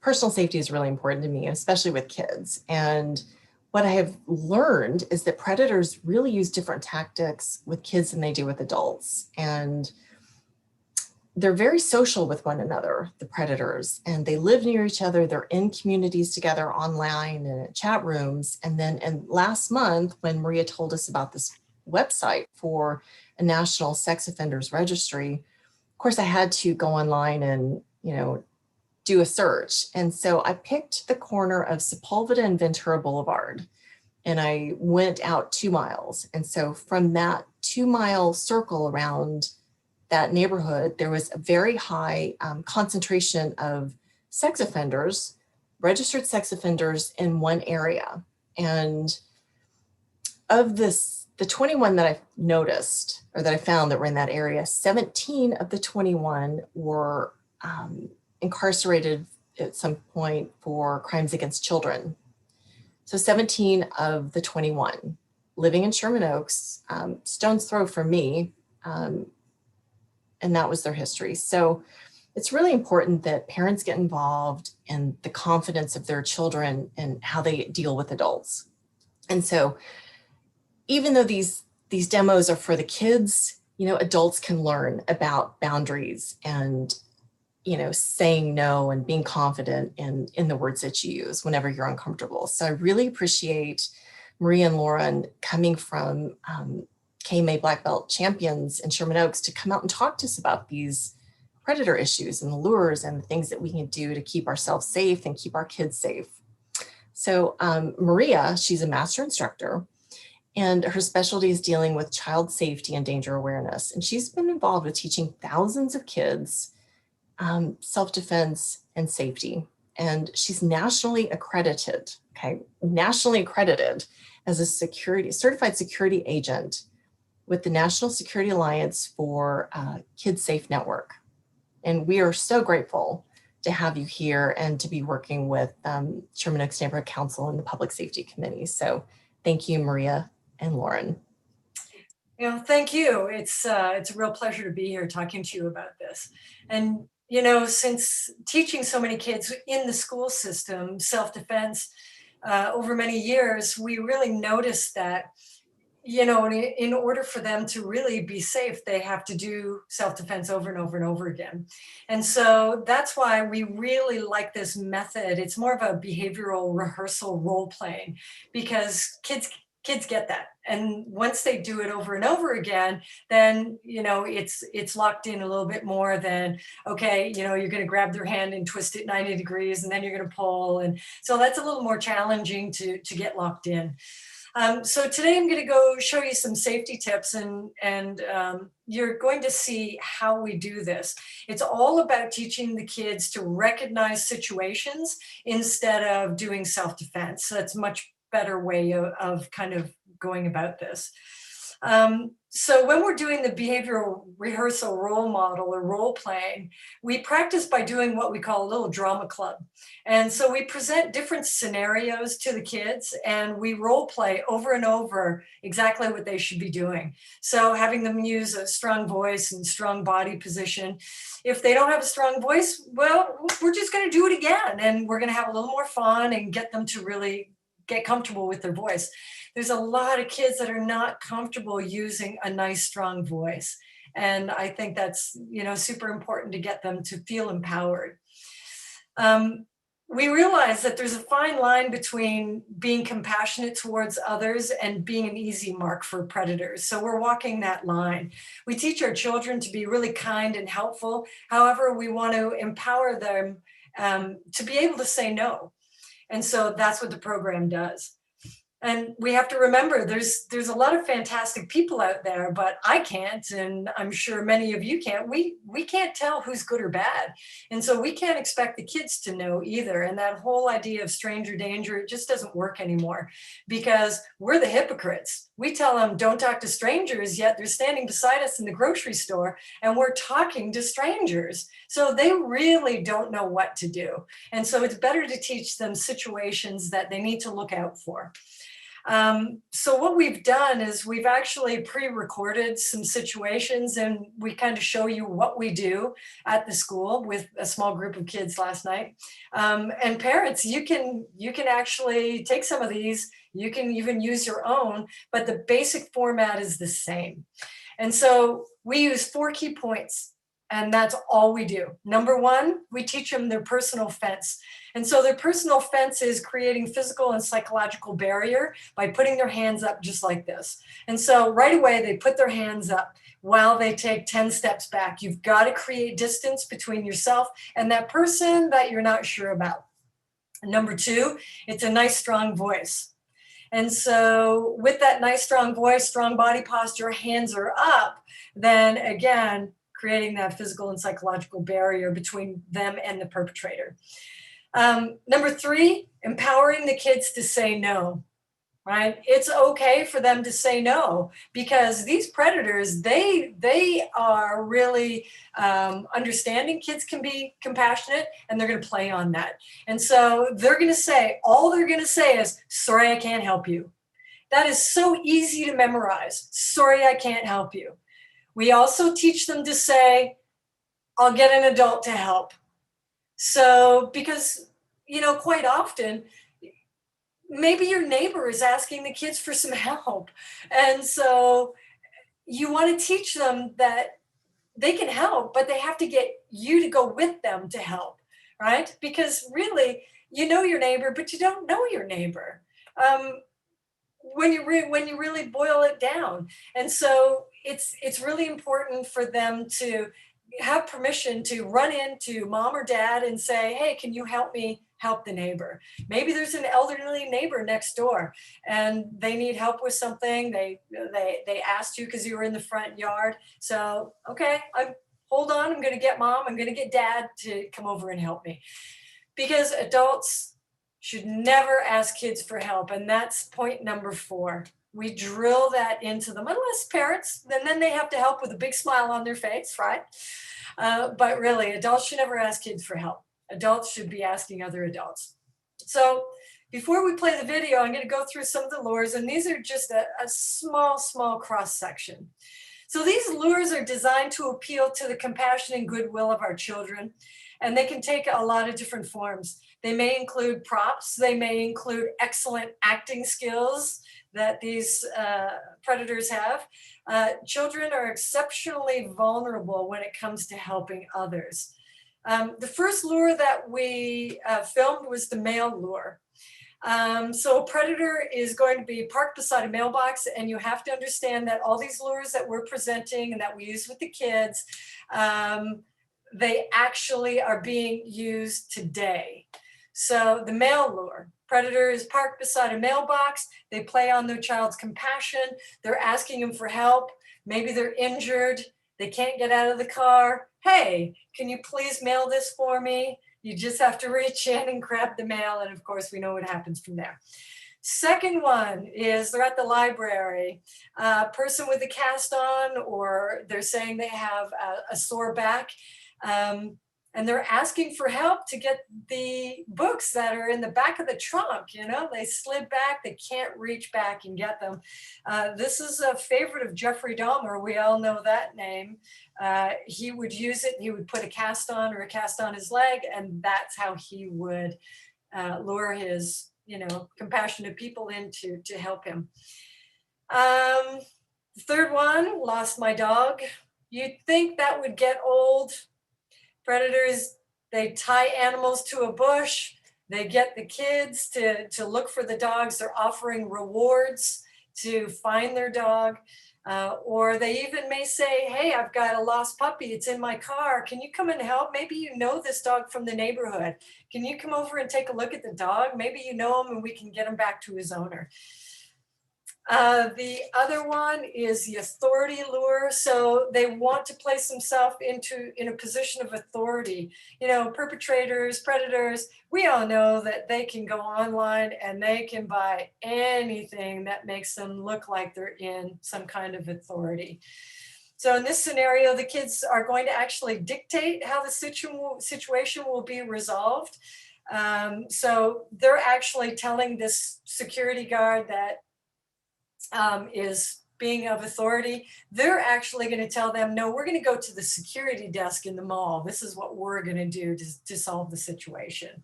personal safety is really important to me, especially with kids. And what I have learned is that predators really use different tactics with kids than they do with adults. And they're very social with one another, the predators, and they live near each other. They're in communities together online and at chat rooms. And last month, when Maria told us about this website for a national sex offenders registry, of course, I had to go online and, do a search. And so I picked the corner of Sepulveda and Ventura Boulevard, and I went out 2 miles. And so from that 2-mile circle around that neighborhood, there was a very high concentration of sex offenders, registered sex offenders in one area. And of the 21 that I noticed or that I found that were in that area, 17 of the 21 were incarcerated at some point for crimes against children. So 17 of the 21 living in Sherman Oaks, stone's throw from me, and that was their history. So it's really important that parents get involved in the confidence of their children and how they deal with adults. And so even though these demos are for the kids, adults can learn about boundaries and, saying no and being confident in the words that you use whenever you're uncomfortable. So I really appreciate Maria and Lauren coming from KMA Black Belt champions in Sherman Oaks to come out and talk to us about these predator issues and the lures and the things that we can do to keep ourselves safe and keep our kids safe. So Maria, she's a master instructor, and her specialty is dealing with child safety and danger awareness. And she's been involved with teaching thousands of kids self-defense and safety. And she's nationally accredited, as a certified security agent with the National Security Alliance for Kids Safe Network. And we are so grateful to have you here and to be working with Sherman Oaks Neighborhood Council and the Public Safety Committee. So thank you, Maria and Lauren. Thank you. It's a real pleasure to be here talking to you about this. And since teaching so many kids in the school system, self-defense, over many years, we really noticed that, in order for them to really be safe, they have to do self-defense over and over and over again. And so that's why we really like this method. It's more of a behavioral rehearsal role playing, because kids get that. And once they do it over and over again, then, it's locked in a little bit more than, okay, you're going to grab their hand and twist it 90 degrees and then you're going to pull. And so that's a little more challenging to get locked in. So today I'm going to go show you some safety tips, and you're going to see how we do this. It's all about teaching the kids to recognize situations instead of doing self-defense. So that's much better way of kind of going about this. So when we're doing the behavioral rehearsal role model or role playing, we practice by doing what we call a little drama club. And so we present different scenarios to the kids and we role play over and over exactly what they should be doing. So having them use a strong voice and strong body position. If they don't have a strong voice, well, we're just going to do it again. And we're going to have a little more fun and get them to really get comfortable with their voice. There's a lot of kids that are not comfortable using a nice, strong voice. And I think that's, super important to get them to feel empowered. We realize that there's a fine line between being compassionate towards others and being an easy mark for predators. So we're walking that line. We teach our children to be really kind and helpful. However, we want to empower them to be able to say no. And so that's what the program does. And we have to remember there's a lot of fantastic people out there, but I can't, and I'm sure many of you can't. We can't tell who's good or bad. And so we can't expect the kids to know either. And that whole idea of stranger danger, it just doesn't work anymore because we're the hypocrites. We tell them don't talk to strangers, yet they're standing beside us in the grocery store and we're talking to strangers. So they really don't know what to do. And so it's better to teach them situations that they need to look out for. So what we've done is we've actually pre-recorded some situations, and we kind of show you what we do at the school with a small group of kids last night. And parents, you can actually take some of these. You can even use your own, but the basic format is the same. And so we use 4 key points, and that's all we do. Number 1, we teach them their personal fence. And so their personal fence is creating physical and psychological barrier by putting their hands up just like this. And so right away, they put their hands up while they take 10 steps back. You've got to create distance between yourself and that person that you're not sure about. Number 2, it's a nice, strong voice. And so with that nice, strong voice, strong body posture, hands are up, then again, creating that physical and psychological barrier between them and the perpetrator. Number 3, empowering the kids to say no, right? It's okay for them to say no, because these predators, they are really understanding. Kids can be compassionate, and they're going to play on that. And so they're going to say, all they're going to say is, sorry, I can't help you. That is so easy to memorize. Sorry, I can't help you. We also teach them to say, I'll get an adult to help. So, because, quite often, maybe your neighbor is asking the kids for some help. And so you want to teach them that they can help, but they have to get you to go with them to help, right? Because really, you know your neighbor, but you don't know your neighbor. When you really boil it down. And so it's really important for them to have permission to run into mom or dad and say, hey, can you help me help the neighbor? Maybe there's an elderly neighbor next door and they need help with something. They asked you because you were in the front yard. So, okay, hold on, I'm going to get mom, I'm going to get dad to come over and help me. Because adults should never ask kids for help. And that's point number 4. We drill that into them, unless parents, then they have to help with a big smile on their face, right? But really, adults should never ask kids for help. Adults should be asking other adults. So before we play the video, I'm going to go through some of the lures, and these are just a small cross section. So these lures are designed to appeal to the compassion and goodwill of our children, and they can take a lot of different forms. They may include props. They may include excellent acting skills that these predators have. Children are exceptionally vulnerable when it comes to helping others. The first lure that we filmed was the mail lure. So a predator is going to be parked beside a mailbox, and you have to understand that all these lures that we're presenting and that we use with the kids, they actually are being used today. So the mail lure, predator is parked beside a mailbox. They play on their child's compassion. They're asking them for help. Maybe they're injured. They can't get out of the car. Hey, can you please mail this for me? You just have to reach in and grab the mail. And of course, we know what happens from there. Second one is they're at the library, person with a cast on, or they're saying they have a sore back. And they're asking for help to get the books that are in the back of the trunk. They slid back, they can't reach back and get them. This is a favorite of Jeffrey Dahmer. We all know that name. He would use it. He would put a cast on his leg, and that's how he would lure his, compassionate people in to help him. Third one, lost my dog. You'd think that would get old. Predators, they tie animals to a bush. They get the kids to look for the dogs. They're offering rewards to find their dog. Or they even may say, hey, I've got a lost puppy. It's in my car. Can you come and help? Maybe you know this dog from the neighborhood. Can you come over and take a look at the dog? Maybe you know him and we can get him back to his owner. The other one is the authority lure. So they want to place themselves in a position of authority. Perpetrators, predators, we all know that they can go online and they can buy anything that makes them look like they're in some kind of authority. So in this scenario, the kids are going to actually dictate how the situation will be resolved. So they're actually telling this security guard that is being of authority, they're actually going to tell them, no, we're going to go to the security desk in the mall. This is what we're going to do to solve the situation.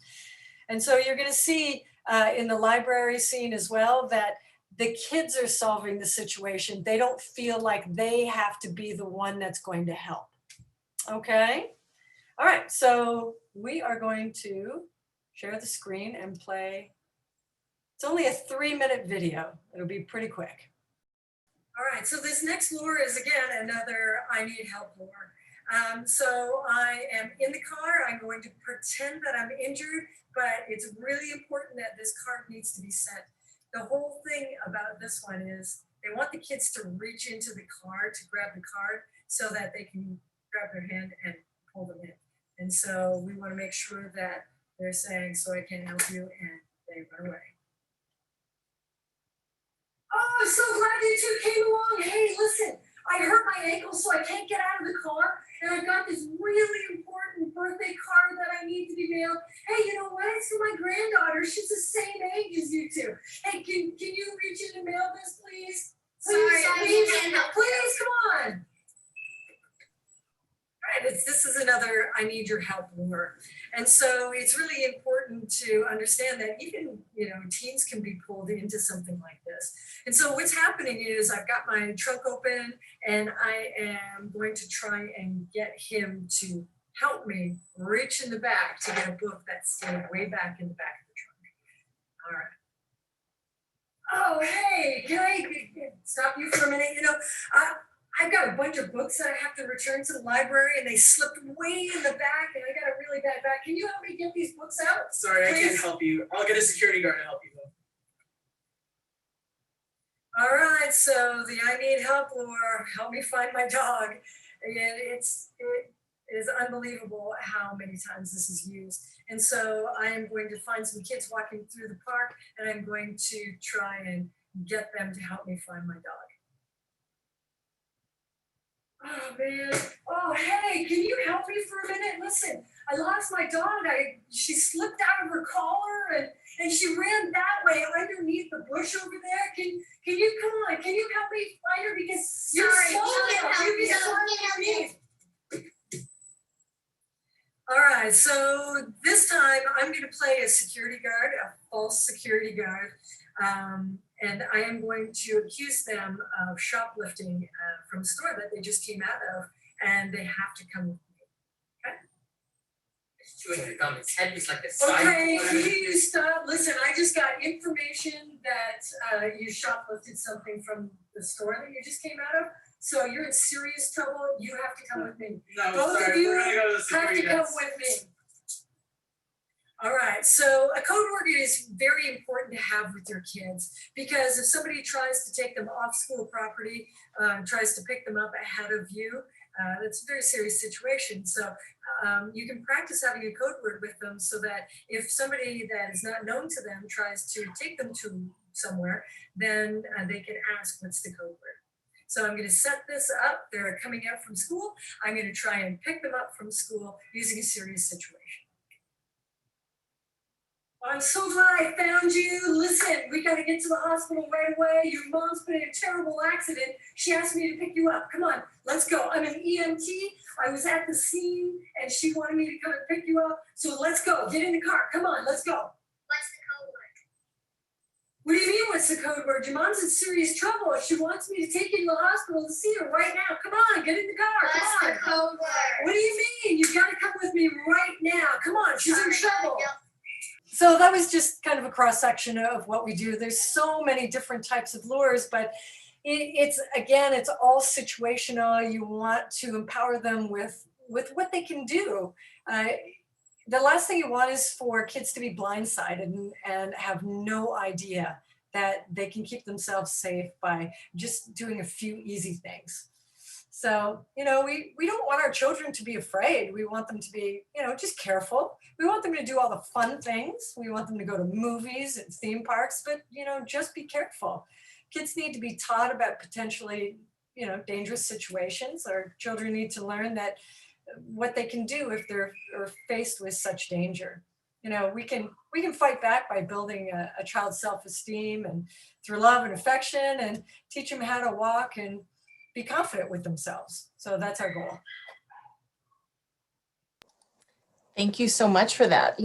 And so you're going to see in the library scene as well that the kids are solving the situation. They don't feel like they have to be the one that's going to help. Okay. All right. So we are going to share the screen and play. It's only a 3-minute video. It'll be pretty quick. All right, so this next lure is again another I need help lure. So I am in the car. I'm going to pretend that I'm injured, but it's really important that this card needs to be sent. The whole thing about this one is they want the kids to reach into the car to grab the card so that they can grab their hand and pull them in. And so we want to make sure that they're saying, so I can help you, and they run away. Oh, I'm so glad you two came along. Hey, listen, I hurt my ankle, so I can't get out of the car. And I've got this really important birthday card that I need to be mailed. Hey, you know what? It's for my granddaughter. She's the same age as you two. Hey, can you reach in and mail this, please? Please, please, come on. Right, this is another I need your help lure. And so it's really important to understand that even, teens can be pulled into something like this. And so what's happening is I've got my trunk open and I am going to try and get him to help me reach in the back to get a book that's staying way back in the back of the trunk. All right. Oh, hey, can I stop you for a minute? I've got a bunch of books that I have to return to the library and they slipped way in the back and I got a really bad back. Can you help me get these books out? Sorry, please? I can't help you. I'll get a security guard to help you though. All right, so the I need help lure, help me find my dog. And it is unbelievable how many times this is used. And so I am going to find some kids walking through the park and I'm going to try and get them to help me find my dog. Oh man, oh hey, can you help me for a minute? Listen, I lost my dog. She slipped out of her collar and she ran that way underneath the bush over there. Can you come on? Can you help me find her because you're slow. All right, so this time I'm going to play a security guard, a false security guard. And I am going to accuse them of shoplifting from a store that they just came out of, and they have to come with me. Okay? It's chewing the gum. Its head is like a side. Okay, can you stop? Listen, I just got information that you shoplifted something from the store that you just came out of. So you're in serious trouble. You have to come with me. No, Both sorry, of you we're gonna go to the have security to come desk. with me. All right, so a code word is very important to have with your kids because if somebody tries to take them off school property, tries to pick them up ahead of you, that's a very serious situation. So you can practice having a code word with them so that if somebody that is not known to them tries to take them to somewhere, then they can ask what's the code word. So I'm going to set this up. They're coming out from school. I'm going to try and pick them up from school using a serious situation. I'm so glad I found you. Listen, we got to get to the hospital right away. Your mom's been in a terrible accident. She asked me to pick you up. Come on, let's go. I'm an EMT. I was at the scene and she wanted me to come and pick you up. So let's go. Get in the car. Come on, let's go. What's the code word? What do you mean, what's the code word? Your mom's in serious trouble. She wants me to take you to the hospital to see her right now. Come on, get in the car. What's Come on. the code word? What do you mean? You got to come with me right now. Come on, she's in trouble. No. So that was just kind of a cross section of what we do. There's so many different types of lures, but it's all situational. You want to empower them with what they can do. The last thing you want is for kids to be blindsided and have no idea that they can keep themselves safe by just doing a few easy things. So, we don't want our children to be afraid. We want them to be, just careful. We want them to do all the fun things. We want them to go to movies and theme parks, but, just be careful. Kids need to be taught about potentially, dangerous situations. Our children need to learn that what they can do if they're faced with such danger. we can fight back by building a child's self-esteem and through love and affection, and teach them how to walk and be confident with themselves. So that's our goal. Thank you so much for that.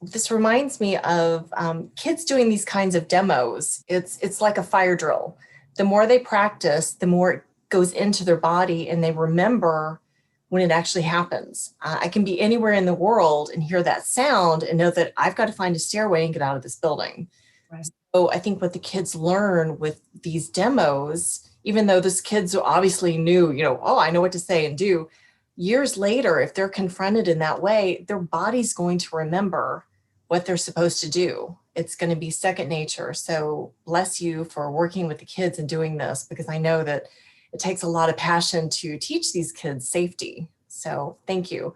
This reminds me of kids doing these kinds of demos. It's like a fire drill. The more they practice, the more it goes into their body and they remember when it actually happens. I can be anywhere in the world and hear that sound and know that I've got to find a stairway and get out of this building. Right. So I think what the kids learn with these demos, even though those kids obviously knew, oh, I know what to say and do, years later, if they're confronted in that way, their body's going to remember what they're supposed to do. It's going to be second nature. So bless you for working with the kids and doing this, because I know that it takes a lot of passion to teach these kids safety. So thank you.